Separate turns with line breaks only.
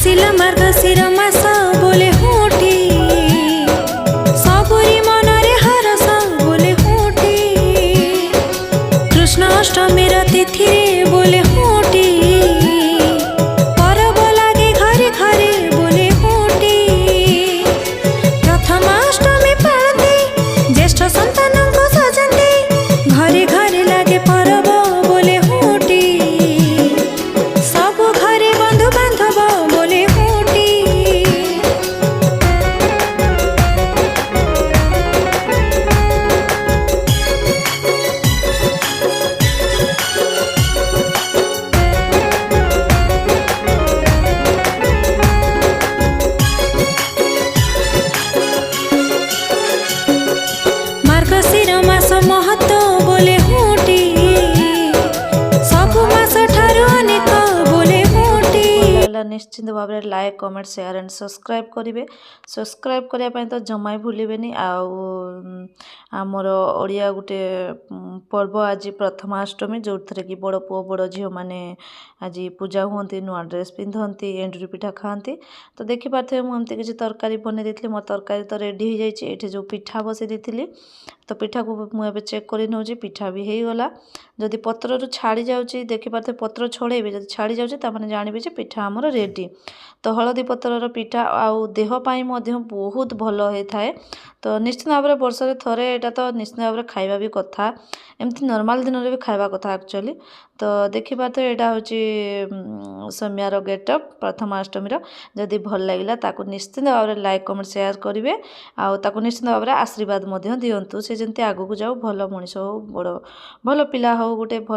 ଆସିଲା ମାର୍ଗଶିର ମାସ ବୋଲେ ହୁଁଟି ସବୁରି ମନରେ ହରସ ବୋଲେ ହୁଁଟି କୃଷ୍ଣ ଅଷ୍ଟମୀର ତିଥିରେ ବୋଲେ ହୁଁଟି ପରବ ଲାଗେ ଘରେ ଘରେ ବୋଲେ ହୁଁଟି ପ୍ରଥମାଷ୍ଟମୀ ପାଳନ୍ତି ଜ୍ୟେଷ୍ଠ ସନ୍ତାନଙ୍କୁ ସଜାନ୍ତି ଘରେ ଘରେ ଲାଗେ ପରବ ବୋଲେ ହୁଁଟି ସବୁ ଘରେ ବନ୍ଧୁ ବାନ୍ଧବ ବୋଲେ ହୁଁଟି ମାର୍ଗଶିର ମାସ ମହତ୍ଵ ବୋଲେ ହୁଁଟି ସବୁ ମାସ ଠାରୁ ଅନେକ ବୋଲେ ହୁଁଟି
ନିଶ୍ଚିନ୍ତ ଭାବରେ like comment share and subscribe କରିବେ। ସବସ୍କ୍ରାଇବ୍ କରିବା ପାଇଁ ତ ଜମା ବି ଭୁଲିବେନି। ଆଉ ଆମର ଓଡ଼ିଆ ଗୋଟେ ପର୍ବ ଆଜି ପ୍ରଥମାଷ୍ଟମୀ, ଯେଉଁଥିରେ କି ବଡ଼ ପୁଅ ବଡ଼ ଝିଅମାନେ ଆଜି ପୂଜା ହୁଅନ୍ତି, ନୂଆ ଡ୍ରେସ୍ ପିନ୍ଧନ୍ତି, ଏଣ୍ଡୁରି ପିଠା ଖାଆନ୍ତି। ତ ଦେଖିପାରୁଥିବେ ମୁଁ ଏମିତି କିଛି ତରକାରୀ ବନେଇ ଦେଇଥିଲି। ମୋ ତରକାରୀ ତ ରେଡ଼ି ହେଇଯାଇଛି। ଏଠି ଯେଉଁ ପିଠା ବସେଇ ଦେଇଥିଲି, ତ ପିଠାକୁ ମୁଁ ଏବେ ଚେକ୍ କରି ନେଉଛି। ପିଠା ବି ହେଇଗଲା। ଯଦି ପତ୍ରରୁ ଛାଡ଼ି ଯାଉଛି, ଦେଖିପାରୁଥିବେ ପତ୍ର ଛଡ଼େଇବେ, ଯଦି ଛାଡ଼ି ଯାଉଛି ତାମାନେ ଜାଣିବେ ଯେ ପିଠା ଆମର ରେଡ଼ି। ତ ହଳଦୀ ପତ୍ରର ପିଠା ଆଉ ଦେହ ପାଇଁ ମଧ୍ୟ ବହୁତ ଭଲ ହେଇଥାଏ। ତ ନିଶ୍ଚିତ ଭାବରେ ବର୍ଷରେ ଥରେ ଏଇଟା ତ ନିଶ୍ଚିତ ଭାବରେ ଖାଇବା ବି କଥା। ଏମିତି ନର୍ମାଲ ଦିନରେ ବି ଖାଇବା କଥା ଆକ୍ଚୁଆଲି। ତ ଦେଖିପାରୁଥିବେ ଏଇଟା ହେଉଛି ସୌମ୍ୟାର ଗେଟଅପ୍ ପ୍ରଥମାଷ୍ଟମୀର। ଯଦି ଭଲ ଲାଗିଲା ତାକୁ ନିଶ୍ଚିତ ଭାବରେ ଲାଇକ୍ କମେଣ୍ଟ ସେୟାର କରିବେ। ଆଉ ତାକୁ ନିଶ୍ଚିତ ଭାବରେ ଆଶୀର୍ବାଦ ମଧ୍ୟ ଦିଅନ୍ତୁ। ସେ ଯେମିତି ଆଗକୁ ଯାଉ, ଭଲ ମଣିଷ ହଉ, ଭଲ ପିଲା ହଉ, ଗୋଟେ ଭଲ